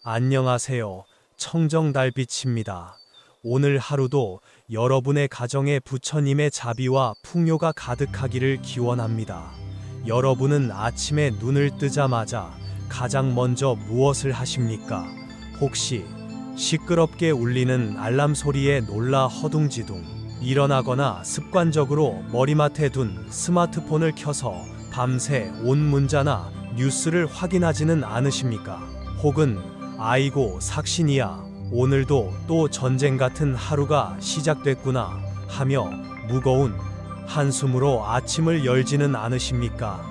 안녕하세요. 청정달빛입니다. 오늘 하루도 여러분의 가정에 부처님의 자비와 풍요가 가득하기를 기원합니다. 여러분은 아침에 눈을 뜨자마자 가장 먼저 무엇을 하십니까? 혹시 시끄럽게 울리는 알람 소리에 놀라 허둥지둥 일어나거나 습관적으로 머리맡에 둔 스마트폰을 켜서 밤새 온 문자나 뉴스를 확인하지는 않으십니까? 혹은 아이고 삭신이야, 오늘도 또 전쟁 같은 하루가 시작됐구나 하며 무거운 한숨으로 아침을 열지는 않으십니까?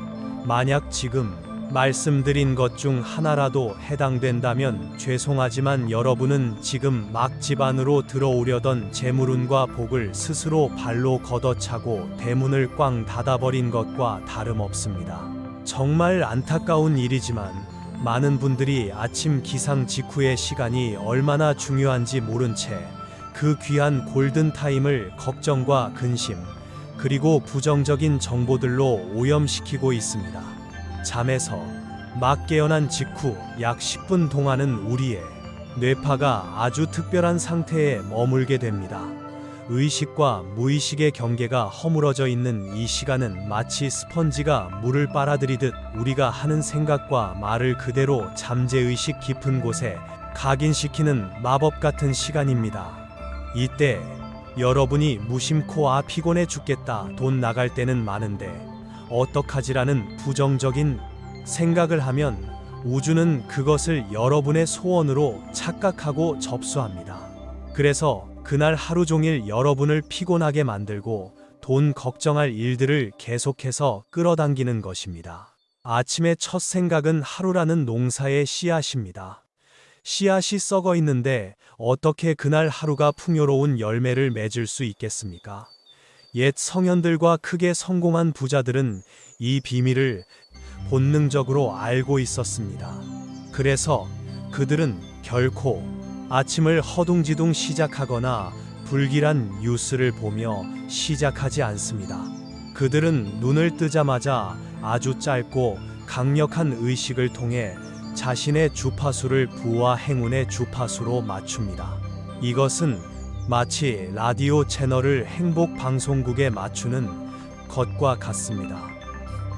만약 지금 말씀드린 것 중 하나라도 해당된다면 죄송하지만 여러분은 지금 막 집 안으로 들어오려던 재물운과 복을 스스로 발로 걷어차고 대문을 꽝 닫아버린 것과 다름없습니다. 정말 안타까운 일이지만 많은 분들이 아침 기상 직후의 시간이 얼마나 중요한지 모른 채 그 귀한 골든타임을 걱정과 근심, 그리고 부정적인 정보들로 오염시키고 있습니다. 잠에서 막 깨어난 직후 약 10분 동안은 우리의 뇌파가 아주 특별한 상태에 머물게 됩니다. 의식과 무의식의 경계가 허물어져 있는 이 시간은 마치 스펀지가 물을 빨아들이듯 우리가 하는 생각과 말을 그대로 잠재의식 깊은 곳에 각인시키는 마법 같은 시간입니다. 이때 여러분이 무심코 피곤해 죽겠다, 돈 나갈 때는 많은데 어떡하지라는 부정적인 생각을 하면 우주는 그것을 여러분의 소원으로 착각하고 접수합니다. 그래서 그날 하루 종일 여러분을 피곤하게 만들고 돈 걱정할 일들을 계속해서 끌어당기는 것입니다. 아침의 첫 생각은 하루라는 농사의 씨앗입니다. 씨앗이 썩어 있는데 어떻게 그날 하루가 풍요로운 열매를 맺을 수 있겠습니까? 옛 성현들과 크게 성공한 부자들은 이 비밀을 본능적으로 알고 있었습니다. 그래서 그들은 결코 아침을 허둥지둥 시작하거나 불길한 뉴스를 보며 시작하지 않습니다. 그들은 눈을 뜨자마자 아주 짧고 강력한 의식을 통해 자신의 주파수를 부와 행운의 주파수로 맞춥니다. 이것은 마치 라디오 채널을 행복 방송국에 맞추는 것과 같습니다.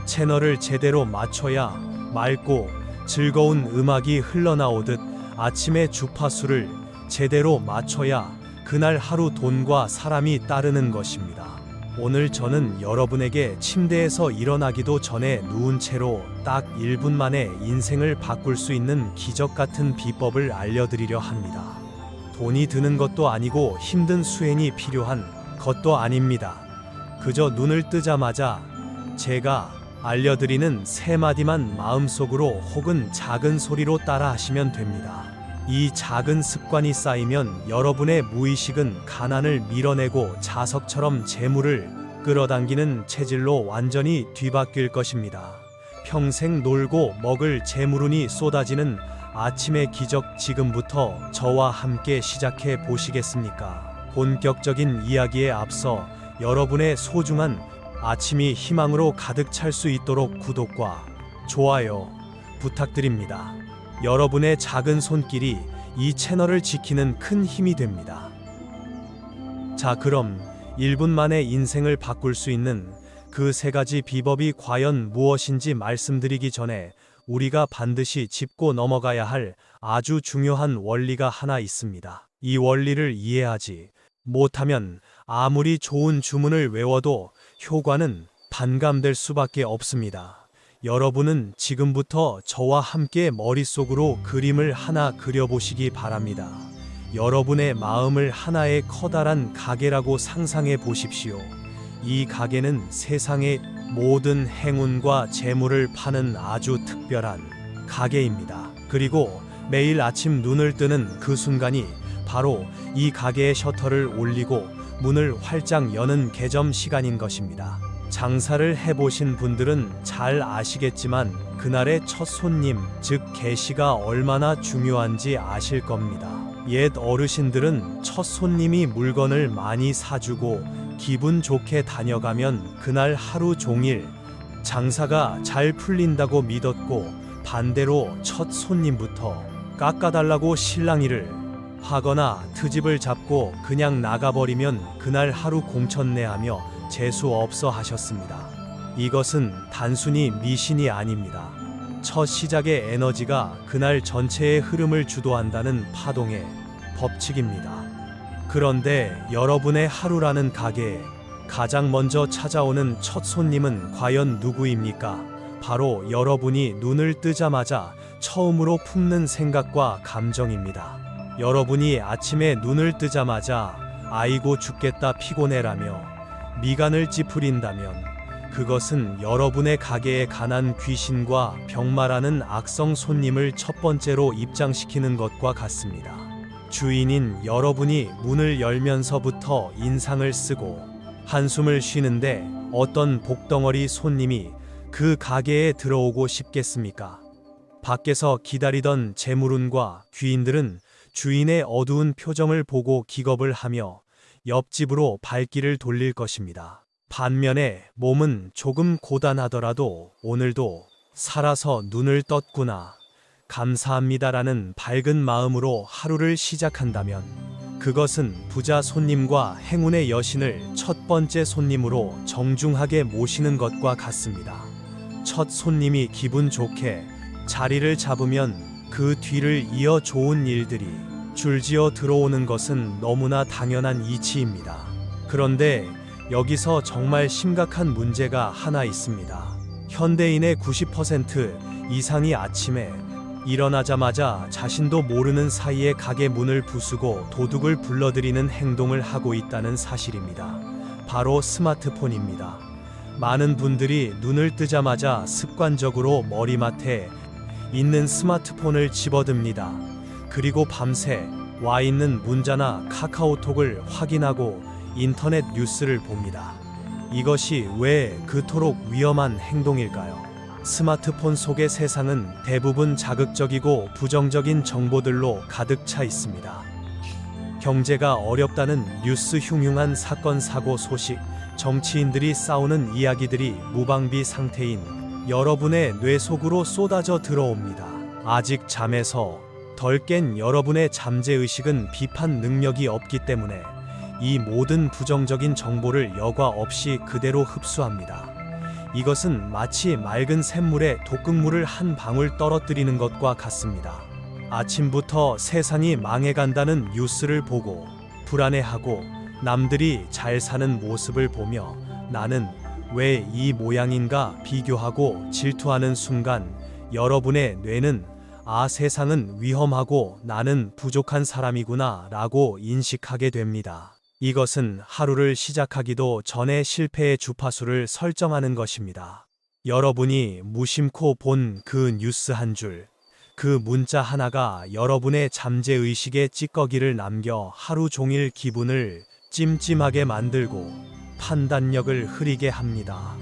채널을 제대로 맞춰야 맑고 즐거운 음악이 흘러나오듯 아침의 주파수를 제대로 맞춰야 그날 하루 돈과 사람이 따르는 것입니다. 오늘 저는 여러분에게 침대에서 일어나기도 전에 누운 채로 딱 1분 만에 인생을 바꿀 수 있는 기적 같은 비법을 알려드리려 합니다. 돈이 드는 것도 아니고 힘든 수행이 필요한 것도 아닙니다. 그저 눈을 뜨자마자 제가 알려드리는 3마디만 마음속으로 혹은 작은 소리로 따라 하시면 됩니다. 이 작은 습관이 쌓이면 여러분의 무의식은 가난을 밀어내고 자석처럼 재물을 끌어당기는 체질로 완전히 뒤바뀔 것입니다. 평생 놀고 먹을 재물운이 쏟아지는 아침의 기적, 지금부터 저와 함께 시작해 보시겠습니까? 본격적인 이야기에 앞서 여러분의 소중한 아침이 희망으로 가득 찰 수 있도록 구독과 좋아요 부탁드립니다. 여러분의 작은 손길이 이 채널을 지키는 큰 힘이 됩니다. 자, 그럼 1분 만에 인생을 바꿀 수 있는 그 3가지 비법이 과연 무엇인지 말씀드리기 전에 우리가 반드시 짚고 넘어가야 할 아주 중요한 원리가 하나 있습니다. 이 원리를 이해하지 못하면 아무리 좋은 주문을 외워도 효과는 반감될 수밖에 없습니다. 여러분은 지금부터 저와 함께 머릿속으로 그림을 하나 그려보시기 바랍니다. 여러분의 마음을 하나의 커다란 가게라고 상상해 보십시오. 이 가게는 세상의 모든 행운과 재물을 파는 아주 특별한 가게입니다. 그리고 매일 아침 눈을 뜨는 그 순간이 바로 이 가게의 셔터를 올리고 문을 활짝 여는 개점 시간인 것입니다. 장사를 해보신 분들은 잘 아시겠지만 그날의 첫 손님, 즉 개시가 얼마나 중요한지 아실 겁니다. 옛 어르신들은 첫 손님이 물건을 많이 사주고 기분 좋게 다녀가면 그날 하루 종일 장사가 잘 풀린다고 믿었고, 반대로 첫 손님부터 깎아달라고 실랑이를 하거나 트집을 잡고 그냥 나가버리면 그날 하루 공천내하며 재수 없어 하셨습니다. 이것은 단순히 미신이 아닙니다. 첫 시작의 에너지가 그날 전체의 흐름을 주도한다는 파동의 법칙입니다. 그런데 여러분의 하루라는 가게에 가장 먼저 찾아오는 첫 손님은 과연 누구입니까? 바로 여러분이 눈을 뜨자마자 처음으로 품는 생각과 감정입니다. 여러분이 아침에 눈을 뜨자마자 아이고 죽겠다 피곤해라며 미간을 찌푸린다면 그것은 여러분의 가게에 관한 귀신과 병마라는 악성 손님을 첫 번째로 입장시키는 것과 같습니다. 주인인 여러분이 문을 열면서부터 인상을 쓰고 한숨을 쉬는데 어떤 복덩어리 손님이 그 가게에 들어오고 싶겠습니까? 밖에서 기다리던 재물운과 귀인들은 주인의 어두운 표정을 보고 기겁을 하며 옆집으로 발길을 돌릴 것입니다. 반면에 몸은 조금 고단하더라도 오늘도 살아서 눈을 떴구나, 감사합니다라는 밝은 마음으로 하루를 시작한다면 그것은 부자 손님과 행운의 여신을 첫 번째 손님으로 정중하게 모시는 것과 같습니다. 첫 손님이 기분 좋게 자리를 잡으면 그 뒤를 이어 좋은 일들이 줄지어 들어오는 것은 너무나 당연한 이치입니다. 그런데 여기서 정말 심각한 문제가 하나 있습니다. 현대인의 90% 이상이 아침에 일어나자마자 자신도 모르는 사이에 가게 문을 부수고 도둑을 불러들이는 행동을 하고 있다는 사실입니다. 바로 스마트폰입니다. 많은 분들이 눈을 뜨자마자 습관적으로 머리맡에 있는 스마트폰을 집어듭니다. 그리고 밤새 와 있는 문자나 카카오톡을 확인하고 인터넷 뉴스를 봅니다. 이것이 왜 그토록 위험한 행동일까요? 스마트폰 속의 세상은 대부분 자극적이고 부정적인 정보들로 가득 차 있습니다. 경제가 어렵다는 뉴스, 흉흉한 사건, 사고 소식, 정치인들이 싸우는 이야기들이 무방비 상태인 여러분의 뇌 속으로 쏟아져 들어옵니다. 아직 잠에서 덜 깬 여러분의 잠재의식은 비판 능력이 없기 때문에 이 모든 부정적인 정보를 여과 없이 그대로 흡수합니다. 이것은 마치 맑은 샘물에 독극물을 한 방울 떨어뜨리는 것과 같습니다. 아침부터 세상이 망해간다는 뉴스를 보고 불안해하고 남들이 잘 사는 모습을 보며 나는 왜 이 모양인가 비교하고 질투하는 순간 여러분의 뇌는 세상은 위험하고 나는 부족한 사람이구나 라고 인식하게 됩니다. 이것은 하루를 시작하기도 전에 실패의 주파수를 설정하는 것입니다. 여러분이 무심코 본 그 뉴스 한 줄, 그 문자 하나가 여러분의 잠재의식에 찌꺼기를 남겨 하루 종일 기분을 찜찜하게 만들고 판단력을 흐리게 합니다.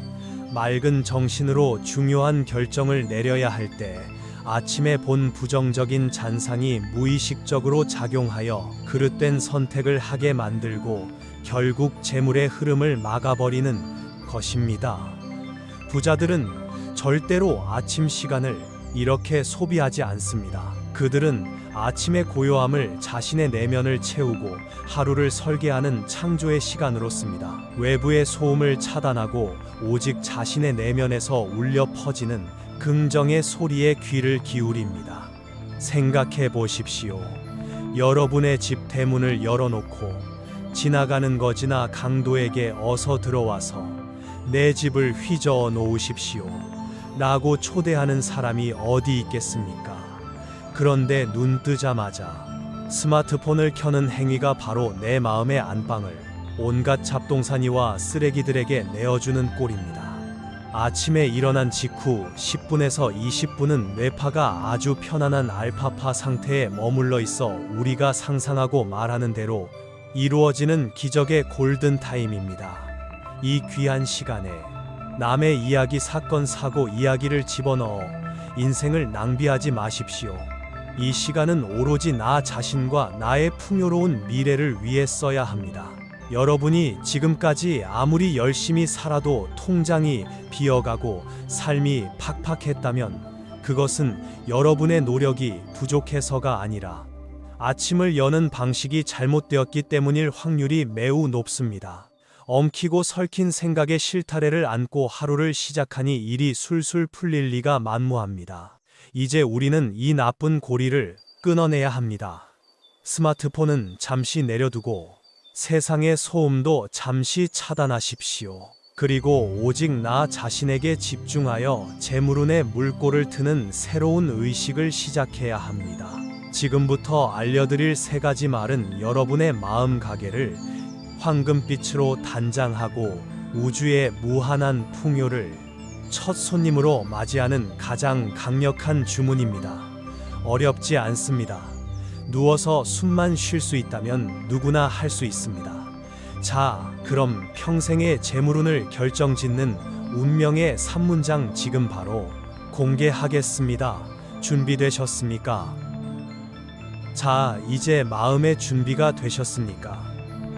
맑은 정신으로 중요한 결정을 내려야 할 때 아침에 본 부정적인 잔상이 무의식적으로 작용하여 그릇된 선택을 하게 만들고 결국 재물의 흐름을 막아버리는 것입니다. 부자들은 절대로 아침 시간을 이렇게 소비하지 않습니다. 그들은 아침의 고요함을 자신의 내면을 채우고 하루를 설계하는 창조의 시간으로 씁니다. 외부의 소음을 차단하고 오직 자신의 내면에서 울려 퍼지는 긍정의 소리에 귀를 기울입니다. 생각해 보십시오. 여러분의 집 대문을 열어놓고 지나가는 거지나 강도에게 어서 들어와서 내 집을 휘저어 놓으십시오 라고 초대하는 사람이 어디 있겠습니까? 그런데 눈 뜨자마자 스마트폰을 켜는 행위가 바로 내 마음의 안방을 온갖 잡동사니와 쓰레기들에게 내어주는 꼴입니다. 아침에 일어난 직후 10분에서 20분은 뇌파가 아주 편안한 알파파 상태에 머물러 있어 우리가 상상하고 말하는 대로 이루어지는 기적의 골든타임입니다. 이 귀한 시간에 남의 이야기, 사건, 사고, 이야기를 집어넣어 인생을 낭비하지 마십시오. 이 시간은 오로지 나 자신과 나의 풍요로운 미래를 위해 써야 합니다. 여러분이 지금까지 아무리 열심히 살아도 통장이 비어가고 삶이 팍팍했다면 그것은 여러분의 노력이 부족해서가 아니라 아침을 여는 방식이 잘못되었기 때문일 확률이 매우 높습니다. 엉키고 설킨 생각의 실타래를 안고 하루를 시작하니 일이 술술 풀릴 리가 만무합니다. 이제 우리는 이 나쁜 고리를 끊어내야 합니다. 스마트폰은 잠시 내려두고 세상의 소음도 잠시 차단하십시오. 그리고 오직 나 자신에게 집중하여 재물운의 물꼬를 트는 새로운 의식을 시작해야 합니다. 지금부터 알려드릴 3가지 말은 여러분의 마음 가게를 황금빛으로 단장하고 우주의 무한한 풍요를 첫 손님으로 맞이하는 가장 강력한 주문입니다. 어렵지 않습니다. 누워서 숨만 쉴 수 있다면 누구나 할 수 있습니다. 자, 그럼 평생의 재물운을 결정짓는 운명의 3문장 지금 바로 공개하겠습니다. 준비되셨습니까? 자, 이제 마음의 준비가 되셨습니까?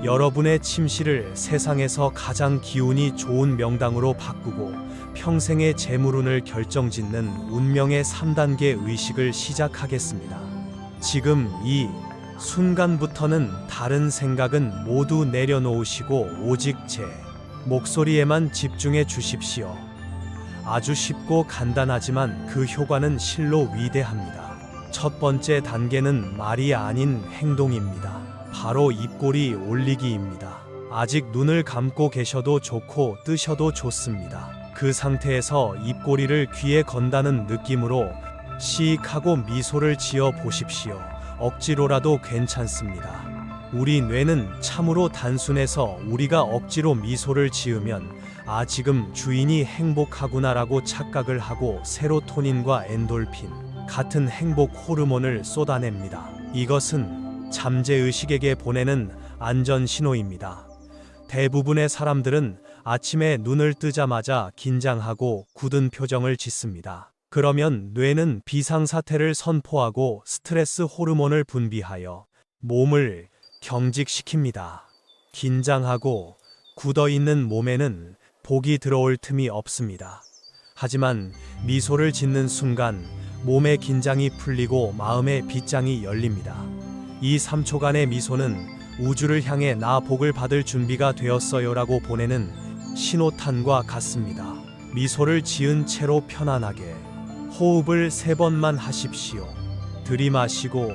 여러분의 침실을 세상에서 가장 기운이 좋은 명당으로 바꾸고 평생의 재물운을 결정짓는 운명의 3단계 의식을 시작하겠습니다. 지금 이 순간부터는 다른 생각은 모두 내려놓으시고 오직 제 목소리에만 집중해 주십시오. 아주 쉽고 간단하지만 그 효과는 실로 위대합니다. 첫 번째 단계는 말이 아닌 행동입니다. 바로 입꼬리 올리기입니다. 아직 눈을 감고 계셔도 좋고 뜨셔도 좋습니다. 그 상태에서 입꼬리를 귀에 건다는 느낌으로 씩 하고 미소를 지어 보십시오. 억지로라도 괜찮습니다. 우리 뇌는 참으로 단순해서 우리가 억지로 미소를 지으면 지금 주인이 행복하구나라고 착각을 하고 세로토닌과 엔돌핀 같은 행복 호르몬을 쏟아냅니다. 이것은 잠재의식에게 보내는 안전 신호입니다. 대부분의 사람들은 아침에 눈을 뜨자마자 긴장하고 굳은 표정을 짓습니다. 그러면 뇌는 비상사태를 선포하고 스트레스 호르몬을 분비하여 몸을 경직시킵니다. 긴장하고 굳어있는 몸에는 복이 들어올 틈이 없습니다. 하지만 미소를 짓는 순간 몸의 긴장이 풀리고 마음의 빗장이 열립니다. 이 3초간의 미소는 우주를 향해 나 복을 받을 준비가 되었어요라고 보내는 신호탄과 같습니다. 미소를 지은 채로 편안하게 호흡을 3번만 하십시오. 들이마시고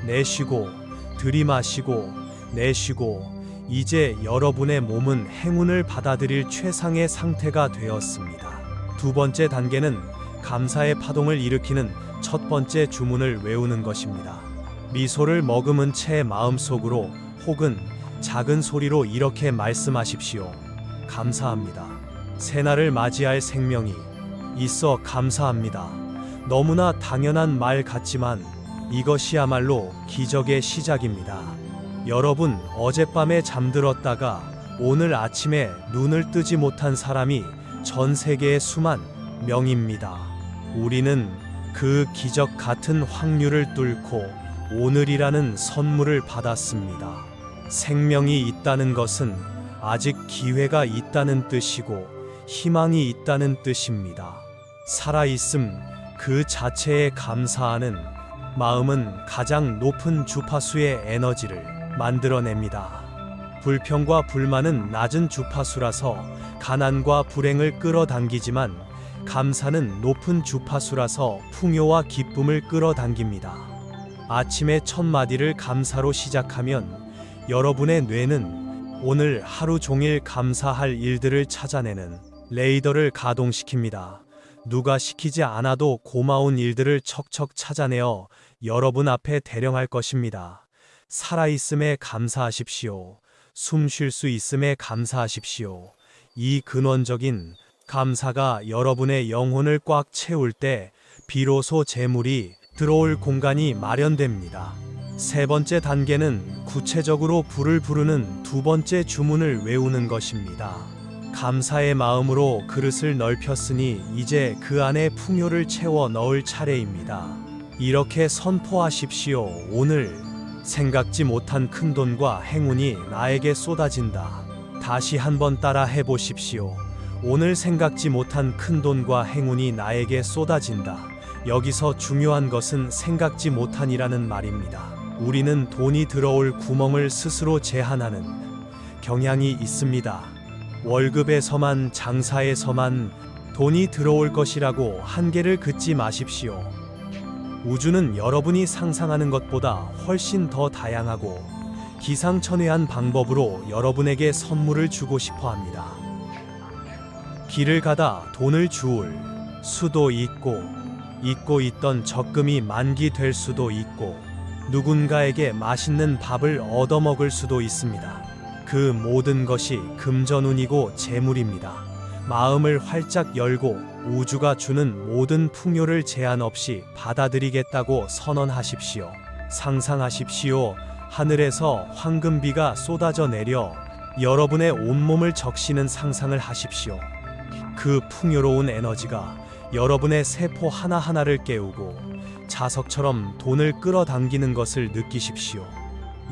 내쉬고 들이마시고 내쉬고. 이제 여러분의 몸은 행운을 받아들일 최상의 상태가 되었습니다. 두 번째 단계는 감사의 파동을 일으키는 첫 번째 주문을 외우는 것입니다. 미소를 머금은 채 마음속으로 혹은 작은 소리로 이렇게 말씀하십시오. 감사합니다. 새날을 맞이할 생명이 있어 감사합니다. 너무나 당연한 말 같지만 이것이야말로 기적의 시작입니다. 여러분, 어젯밤에 잠들었다가 오늘 아침에 눈을 뜨지 못한 사람이 전 세계의 수만 명입니다. 우리는 그 기적 같은 확률을 뚫고 오늘이라는 선물을 받았습니다. 생명이 있다는 것은 아직 기회가 있다는 뜻이고 희망이 있다는 뜻입니다. 살아있음 그 자체에 감사하는 마음은 가장 높은 주파수의 에너지를 만들어냅니다. 불평과 불만은 낮은 주파수라서 가난과 불행을 끌어당기지만 감사는 높은 주파수라서 풍요와 기쁨을 끌어당깁니다. 아침의 첫 마디를 감사로 시작하면 여러분의 뇌는 오늘 하루 종일 감사할 일들을 찾아내는 레이더를 가동시킵니다. 누가 시키지 않아도 고마운 일들을 척척 찾아내어 여러분 앞에 대령할 것입니다. 살아있음에 감사하십시오. 숨 쉴 수 있음에 감사하십시오. 이 근원적인 감사가 여러분의 영혼을 꽉 채울 때 비로소 재물이 들어올 공간이 마련됩니다. 세 번째 단계는 구체적으로 불을 부르는 두 번째 주문을 외우는 것입니다. 감사의 마음으로 그릇을 넓혔으니 이제 그 안에 풍요를 채워 넣을 차례입니다. 이렇게 선포하십시오. 오늘 생각지 못한 큰돈과 행운이 나에게 쏟아진다. 다시 한번 따라 해보십시오. 오늘 생각지 못한 큰돈과 행운이 나에게 쏟아진다. 여기서 중요한 것은 생각지 못한이라는 말입니다. 우리는 돈이 들어올 구멍을 스스로 제한하는 경향이 있습니다. 월급에서만, 장사에서만 돈이 들어올 것이라고 한계를 긋지 마십시오. 우주는 여러분이 상상하는 것보다 훨씬 더 다양하고 기상천외한 방법으로 여러분에게 선물을 주고 싶어 합니다. 길을 가다 돈을 주울 수도 있고, 잊고 있던 적금이 만기될 수도 있고, 누군가에게 맛있는 밥을 얻어먹을 수도 있습니다. 그 모든 것이 금전운이고 재물입니다. 마음을 활짝 열고 우주가 주는 모든 풍요를 제한 없이 받아들이겠다고 선언하십시오. 상상하십시오. 하늘에서 황금비가 쏟아져 내려 여러분의 온몸을 적시는 상상을 하십시오. 그 풍요로운 에너지가 여러분의 세포 하나하나를 깨우고 자석처럼 돈을 끌어당기는 것을 느끼십시오.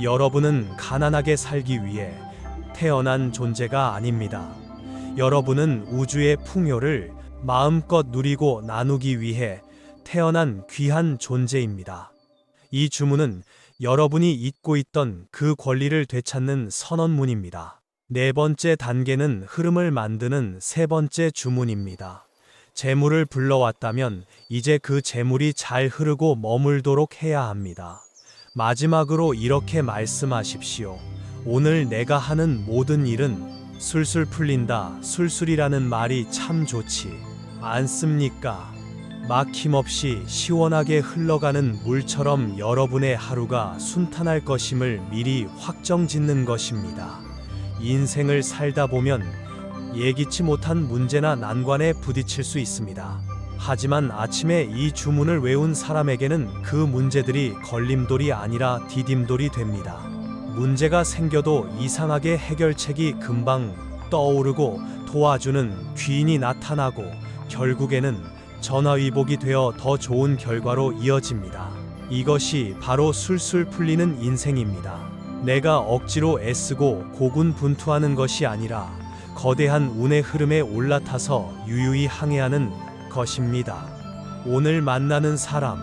여러분은 가난하게 살기 위해 태어난 존재가 아닙니다. 여러분은 우주의 풍요를 마음껏 누리고 나누기 위해 태어난 귀한 존재입니다. 이 주문은 여러분이 잊고 있던 그 권리를 되찾는 선언문입니다. 네 번째 단계는 흐름을 만드는 세 번째 주문입니다. 재물을 불러왔다면 이제 그 재물이 잘 흐르고 머물도록 해야 합니다. 마지막으로 이렇게 말씀하십시오. 오늘 내가 하는 모든 일은 술술 풀린다. 술술이라는 말이 참 좋지 않습니까? 막힘없이 시원하게 흘러가는 물처럼 여러분의 하루가 순탄할 것임을 미리 확정짓는 것입니다. 인생을 살다 보면 예기치 못한 문제나 난관에 부딪힐 수 있습니다. 하지만 아침에 이 주문을 외운 사람에게는 그 문제들이 걸림돌이 아니라 디딤돌이 됩니다. 문제가 생겨도 이상하게 해결책이 금방 떠오르고 도와주는 귀인이 나타나고 결국에는 전화위복이 되어 더 좋은 결과로 이어집니다. 이것이 바로 술술 풀리는 인생입니다. 내가 억지로 애쓰고 고군분투하는 것이 아니라 거대한 운의 흐름에 올라타서 유유히 항해하는 것입니다. 오늘 만나는 사람,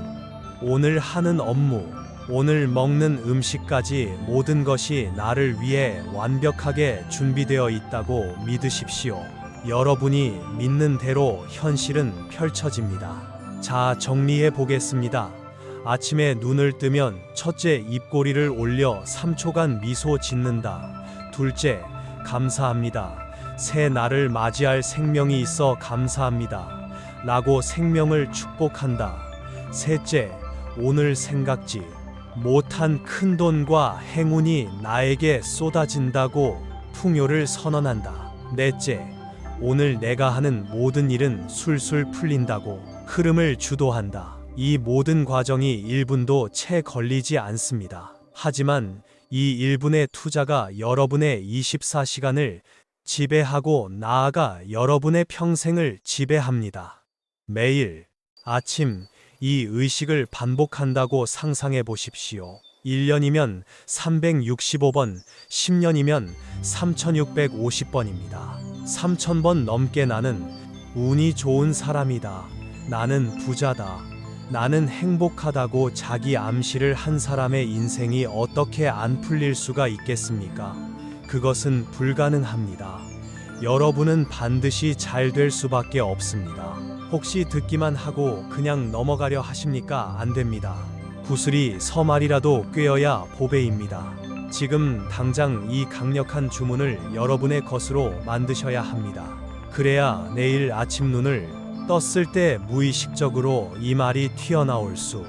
오늘 하는 업무, 오늘 먹는 음식까지 모든 것이 나를 위해 완벽하게 준비되어 있다고 믿으십시오. 여러분이 믿는 대로 현실은 펼쳐집니다. 자, 정리해 보겠습니다. 아침에 눈을 뜨면 첫째, 입꼬리를 올려 3초간 미소 짓는다. 둘째, 감사합니다. 새 날을 맞이할 생명이 있어 감사합니다. 라고 생명을 축복한다. 셋째, 오늘 생각지 못한 큰돈과 행운이 나에게 쏟아진다고 풍요를 선언한다. 넷째, 오늘 내가 하는 모든 일은 술술 풀린다고 흐름을 주도한다. 이 모든 과정이 1분도 채 걸리지 않습니다. 하지만 이 1분의 투자가 여러분의 24시간을 지배하고 나아가 여러분의 평생을 지배합니다. 매일 아침 이 의식을 반복한다고 상상해 보십시오. 1년이면 365번, 10년이면 3650번입니다. 3000번 넘게 나는 운이 좋은 사람이다. 나는 부자다. 나는 행복하다고 자기 암시를 한 사람의 인생이 어떻게 안 풀릴 수가 있겠습니까? 그것은 불가능합니다. 여러분은 반드시 잘 될 수밖에 없습니다. 혹시 듣기만 하고 그냥 넘어가려 하십니까? 안 됩니다. 구슬이 서말이라도 꿰어야 보배입니다. 지금 당장 이 강력한 주문을 여러분의 것으로 만드셔야 합니다. 그래야 내일 아침 눈을 떴을 때 무의식적으로 이 말이 튀어나올 수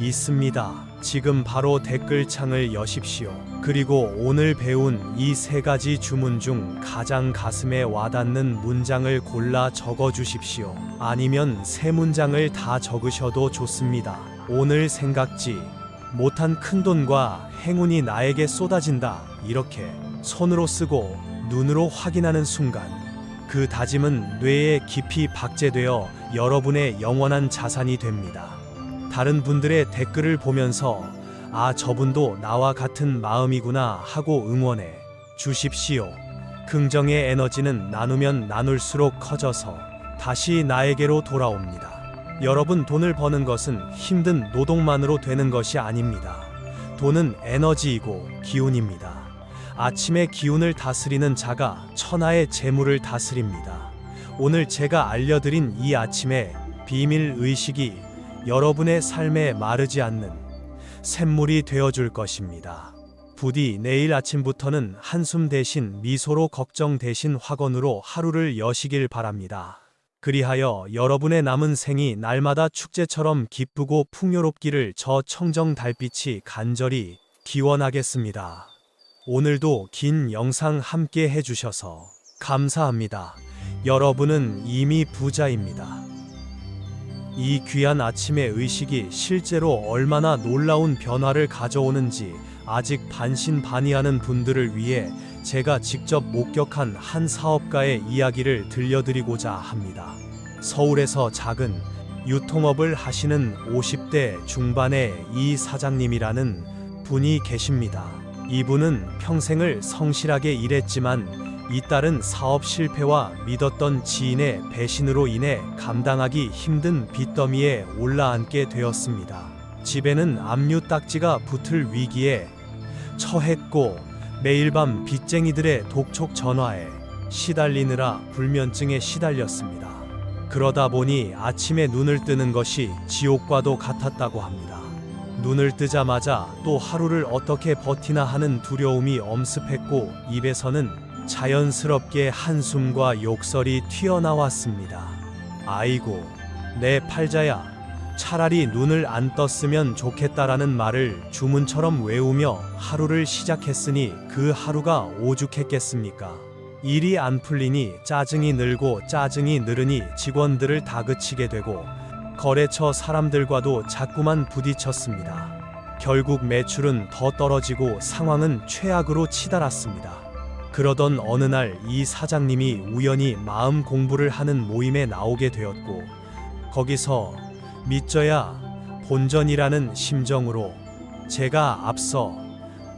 있습니다. 지금 바로 댓글창을 여십시오. 그리고 오늘 배운 이 세 가지 주문 중 가장 가슴에 와닿는 문장을 골라 적어 주십시오. 아니면 세 문장을 다 적으셔도 좋습니다. 오늘 생각지 못한 큰돈과 행운이 나에게 쏟아진다. 이렇게 손으로 쓰고 눈으로 확인하는 순간 그 다짐은 뇌에 깊이 박제되어 여러분의 영원한 자산이 됩니다. 다른 분들의 댓글을 보면서 아, 저분도 나와 같은 마음이구나 하고 응원해 주십시오. 긍정의 에너지는 나누면 나눌수록 커져서 다시 나에게로 돌아옵니다. 여러분, 돈을 버는 것은 힘든 노동만으로 되는 것이 아닙니다. 돈은 에너지이고 기운입니다. 아침의 기운을 다스리는 자가 천하의 재물을 다스립니다. 오늘 제가 알려드린 이 아침의 비밀 의식이 여러분의 삶에 마르지 않는 샘물이 되어줄 것입니다. 부디 내일 아침부터는 한숨 대신 미소로, 걱정 대신 확언으로 하루를 여시길 바랍니다. 그리하여 여러분의 남은 생이 날마다 축제처럼 기쁘고 풍요롭기를 저 청정 달빛이 간절히 기원하겠습니다. 오늘도 긴 영상 함께 해주셔서 감사합니다. 여러분은 이미 부자입니다. 이 귀한 아침의 의식이 실제로 얼마나 놀라운 변화를 가져오는지 아직 반신반의하는 분들을 위해 제가 직접 목격한 한 사업가의 이야기를 들려드리고자 합니다. 서울에서 작은 유통업을 하시는 50대 중반의 이 사장님이라는 분이 계십니다. 이분은 평생을 성실하게 일했지만 잇따른 사업 실패와 믿었던 지인의 배신으로 인해 감당하기 힘든 빚더미에 올라앉게 되었습니다. 집에는 압류 딱지가 붙을 위기에 처했고 매일 밤 빚쟁이들의 독촉 전화에 시달리느라 불면증에 시달렸습니다. 그러다 보니 아침에 눈을 뜨는 것이 지옥과도 같았다고 합니다. 눈을 뜨자마자 또 하루를 어떻게 버티나 하는 두려움이 엄습했고 입에서는 자연스럽게 한숨과 욕설이 튀어나왔습니다. 아이고, 내 팔자야. 차라리 눈을 안 떴으면 좋겠다라는 말을 주문처럼 외우며 하루를 시작했으니 그 하루가 오죽했겠습니까? 일이 안 풀리니 짜증이 늘고 짜증이 늘으니 직원들을 다그치게 되고 거래처 사람들과도 자꾸만 부딪혔습니다. 결국 매출은 더 떨어지고 상황은 최악으로 치달았습니다. 그러던 어느 날 이 사장님이 우연히 마음 공부를 하는 모임에 나오게 되었고 거기서 믿져야 본전이라는 심정으로 제가 앞서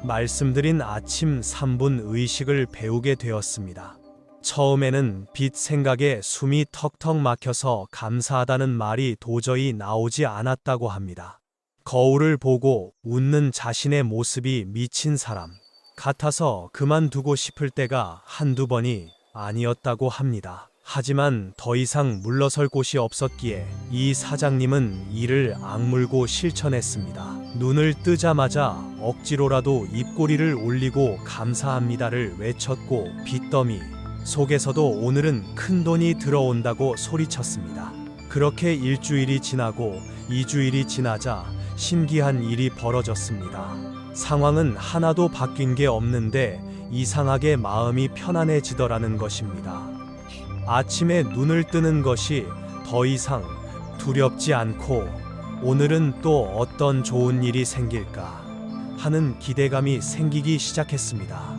말씀드린 아침 3분 의식을 배우게 되었습니다. 처음에는 빚 생각에 숨이 턱턱 막혀서 감사하다는 말이 도저히 나오지 않았다고 합니다. 거울을 보고 웃는 자신의 모습이 미친 사람 같아서 그만두고 싶을 때가 한두 번이 아니었다고 합니다. 하지만 더 이상 물러설 곳이 없었기에 이 사장님은 이를 악물고 실천했습니다. 눈을 뜨자마자 억지로라도 입꼬리를 올리고 감사합니다를 외쳤고 빚더미 속에서도 오늘은 큰돈이 들어온다고 소리쳤습니다. 그렇게 일주일이 지나고 2주일이 지나자 신기한 일이 벌어졌습니다. 상황은 하나도 바뀐 게 없는데 이상하게 마음이 편안해지더라는 것입니다. 아침에 눈을 뜨는 것이 더 이상 두렵지 않고 오늘은 또 어떤 좋은 일이 생길까 하는 기대감이 생기기 시작했습니다.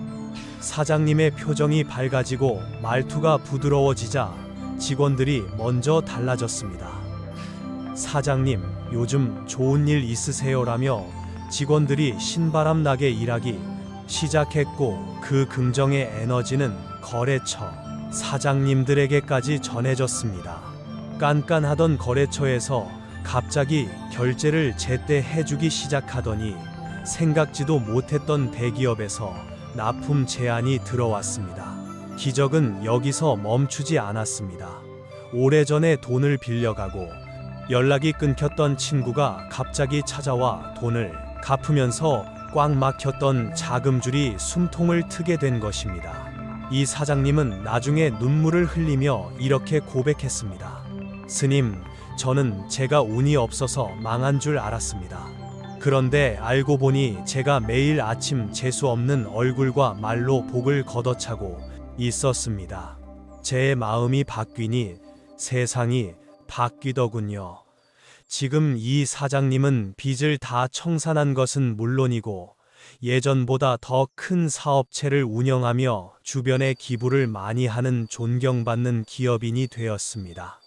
사장님의 표정이 밝아지고 말투가 부드러워지자 직원들이 먼저 달라졌습니다. 사장님, 요즘 좋은 일 있으세요라며 직원들이 신바람 나게 일하기 시작했고 그 긍정의 에너지는 거래처 사장님들에게까지 전해졌습니다. 깐깐하던 거래처에서 갑자기 결제를 제때 해주기 시작하더니 생각지도 못했던 대기업에서 납품 제안이 들어왔습니다. 기적은 여기서 멈추지 않았습니다. 오래전에 돈을 빌려가고 연락이 끊겼던 친구가 갑자기 찾아와 돈을 갚으면서 꽉 막혔던 자금줄이 숨통을 트게 된 것입니다. 이 사장님은 나중에 눈물을 흘리며 이렇게 고백했습니다. 스님, 저는 제가 운이 없어서 망한 줄 알았습니다. 그런데 알고 보니 제가 매일 아침 재수 없는 얼굴과 말로 복을 걷어차고 있었습니다. 제 마음이 바뀌니 세상이 바뀌더군요. 지금 이 사장님은 빚을 다 청산한 것은 물론이고 예전보다 더 큰 사업체를 운영하며 주변에 기부를 많이 하는 존경받는 기업인이 되었습니다.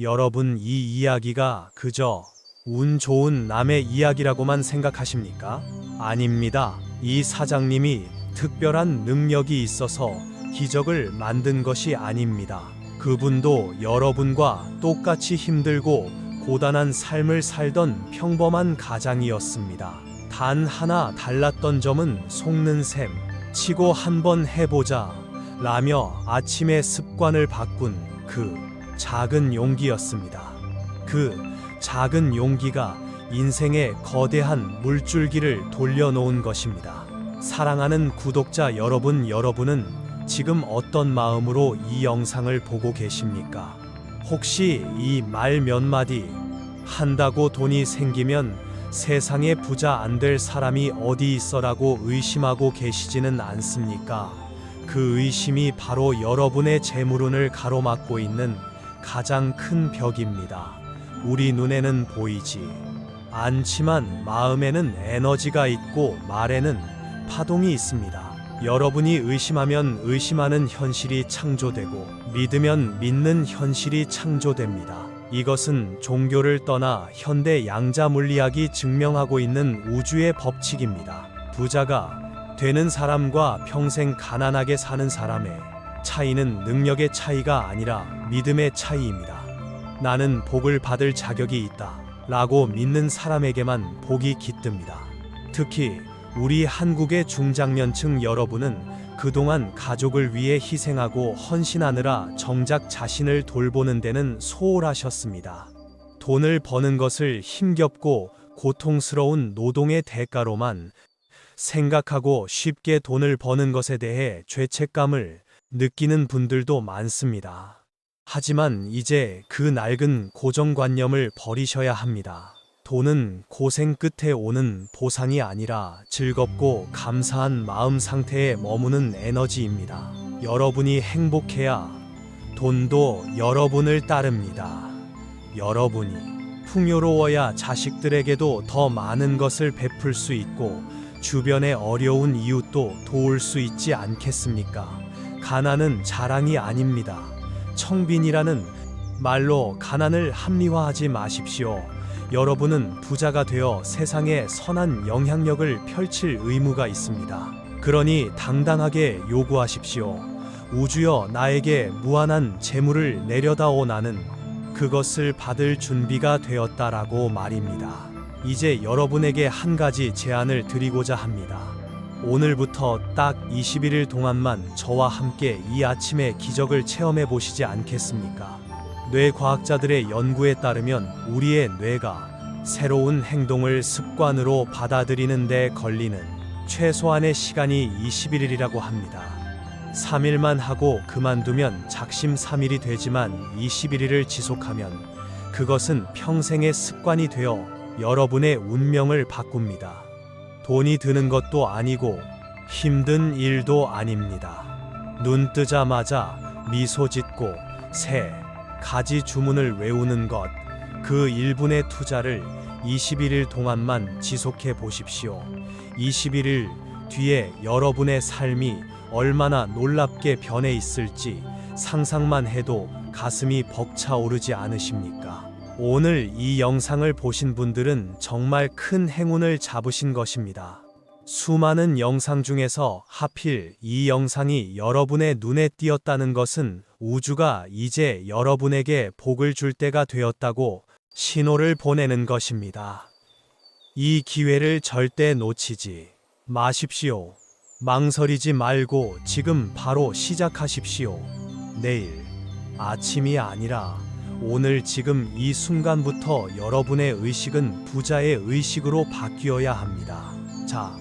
여러분, 이 이야기가 그저 운 좋은 남의 이야기라고만 생각하십니까? 아닙니다. 이 사장님이 특별한 능력이 있어서 기적을 만든 것이 아닙니다. 그분도 여러분과 똑같이 힘들고 고단한 삶을 살던 평범한 가장이었습니다. 단 하나 달랐던 점은 속는 셈, 치고 한번 해보자 라며 아침의 습관을 바꾼 그 작은 용기였습니다. 그 작은 용기가 인생의 거대한 물줄기를 돌려놓은 것입니다. 사랑하는 구독자 여러분, 여러분은 지금 어떤 마음으로 이 영상을 보고 계십니까? 혹시 이 말 몇 마디 한다고 돈이 생기면 세상에 부자 안 될 사람이 어디 있어라고 의심하고 계시지는 않습니까? 그 의심이 바로 여러분의 재물운을 가로막고 있는 가장 큰 벽입니다. 우리 눈에는 보이지 않지만 마음에는 에너지가 있고 말에는 파동이 있습니다. 여러분이 의심하면 의심하는 현실이 창조되고 믿으면 믿는 현실이 창조됩니다. 이것은 종교를 떠나 현대 양자 물리학이 증명하고 있는 우주의 법칙입니다. 부자가 되는 사람과 평생 가난하게 사는 사람의 차이는 능력의 차이가 아니라 믿음의 차이입니다. 나는 복을 받을 자격이 있다 라고 믿는 사람에게만 복이 깃듭니다. 특히 우리 한국의 중장년층 여러분은 그동안 가족을 위해 희생하고 헌신하느라 정작 자신을 돌보는 데는 소홀하셨습니다. 돈을 버는 것을 힘겹고 고통스러운 노동의 대가로만 생각하고 쉽게 돈을 버는 것에 대해 죄책감을 느끼는 분들도 많습니다. 하지만 이제 그 낡은 고정관념을 버리셔야 합니다. 돈은 고생 끝에 오는 보상이 아니라 즐겁고 감사한 마음 상태에 머무는 에너지입니다. 여러분이 행복해야 돈도 여러분을 따릅니다. 여러분이 풍요로워야 자식들에게도 더 많은 것을 베풀 수 있고 주변의 어려운 이웃도 도울 수 있지 않겠습니까? 가난은 자랑이 아닙니다. 청빈이라는 말로 가난을 합리화하지 마십시오. 여러분은 부자가 되어 세상에 선한 영향력을 펼칠 의무가 있습니다. 그러니 당당하게 요구하십시오. 우주여, 나에게 무한한 재물을 내려다오. 나는 그것을 받을 준비가 되었다라고 말입니다. 이제 여러분에게 한 가지 제안을 드리고자 합니다. 오늘부터 딱 21일 동안만 저와 함께 이 아침의 기적을 체험해 보시지 않겠습니까? 뇌과학자들의 연구에 따르면 우리의 뇌가 새로운 행동을 습관으로 받아들이는 데 걸리는 최소한의 시간이 21일이라고 합니다. 3일만 하고 그만두면 작심 3일이 되지만 21일을 지속하면 그것은 평생의 습관이 되어 여러분의 운명을 바꿉니다. 돈이 드는 것도 아니고 힘든 일도 아닙니다. 눈 뜨자마자 미소 짓고 새 가지 주문을 외우는 것, 그 1분의 투자를 21일 동안만 지속해 보십시오. 21일 뒤에 여러분의 삶이 얼마나 놀랍게 변해 있을지 상상만 해도 가슴이 벅차오르지 않으십니까? 오늘 이 영상을 보신 분들은 정말 큰 행운을 잡으신 것입니다. 수많은 영상 중에서 하필 이 영상이 여러분의 눈에 띄었다는 것은 우주가 이제 여러분에게 복을 줄 때가 되었다고 신호를 보내는 것입니다. 이 기회를 절대 놓치지 마십시오. 망설이지 말고 지금 바로 시작하십시오. 내일 아침이 아니라 오늘 지금 이 순간부터 여러분의 의식은 부자의 의식으로 바뀌어야 합니다. 자,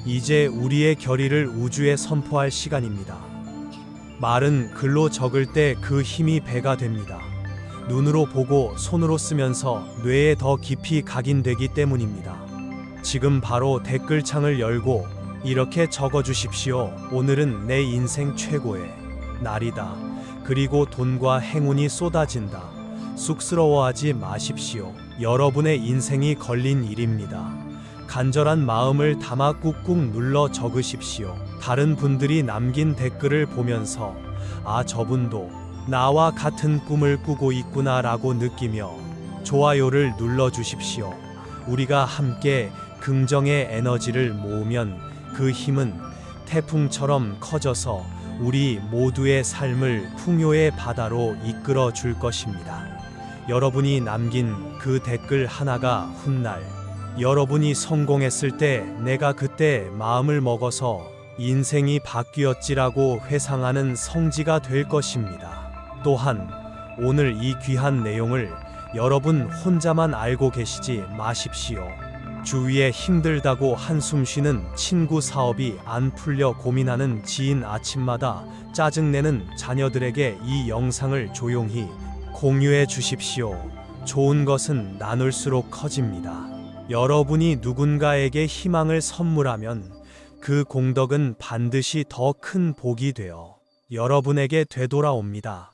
이제 우리의 결의를 우주에 선포할 시간입니다. 말은 글로 적을 때 그 힘이 배가 됩니다. 눈으로 보고 손으로 쓰면서 뇌에 더 깊이 각인되기 때문입니다. 지금 바로 댓글창을 열고 이렇게 적어주십시오. 오늘은 내 인생 최고의 날이다. 그리고 돈과 행운이 쏟아진다. 쑥스러워하지 마십시오. 여러분의 인생이 걸린 일입니다. 간절한 마음을 담아 꾹꾹 눌러 적으십시오. 다른 분들이 남긴 댓글을 보면서 아, 저분도 나와 같은 꿈을 꾸고 있구나 라고 느끼며 좋아요를 눌러주십시오. 우리가 함께 긍정의 에너지를 모으면 그 힘은 태풍처럼 커져서 우리 모두의 삶을 풍요의 바다로 이끌어 줄 것입니다. 여러분이 남긴 그 댓글 하나가 훗날 여러분이 성공했을 때 내가 그때 마음을 먹어서 인생이 바뀌었지라고 회상하는 성지가 될 것입니다. 또한 오늘 이 귀한 내용을 여러분 혼자만 알고 계시지 마십시오. 주위에 힘들다고 한숨 쉬는 친구, 사업이 안 풀려 고민하는 지인, 아침마다 짜증내는 자녀들에게 이 영상을 조용히 공유해 주십시오. 좋은 것은 나눌수록 커집니다. 여러분이 누군가에게 희망을 선물하면 그 공덕은 반드시 더 큰 복이 되어 여러분에게 되돌아옵니다.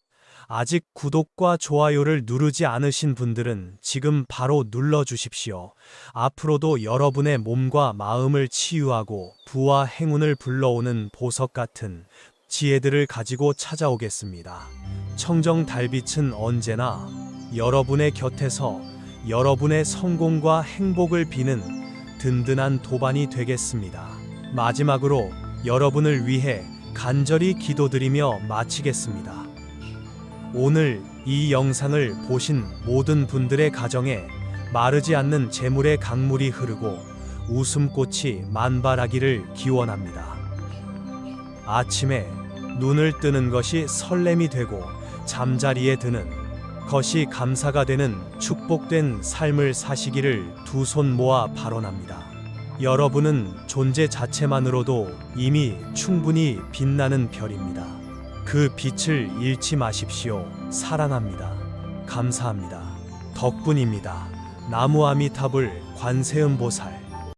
아직 구독과 좋아요를 누르지 않으신 분들은 지금 바로 눌러주십시오. 앞으로도 여러분의 몸과 마음을 치유하고 부와 행운을 불러오는 보석 같은 지혜들을 가지고 찾아오겠습니다. 청정 달빛은 언제나 여러분의 곁에서 여러분의 성공과 행복을 비는 든든한 도반이 되겠습니다. 마지막으로 여러분을 위해 간절히 기도드리며 마치겠습니다. 오늘 이 영상을 보신 모든 분들의 가정에 마르지 않는 재물의 강물이 흐르고 웃음꽃이 만발하기를 기원합니다. 아침에 눈을 뜨는 것이 설렘이 되고 잠자리에 드는 것이 감사가 되는 축복된 삶을 사시기를 두 손 모아 발언합니다. 여러분은 존재 자체만으로도 이미 충분히 빛나는 별입니다. 그 빛을 잃지 마십시오. 사랑합니다. 감사합니다. 덕분입니다. 나무 아미타불 관세음보살.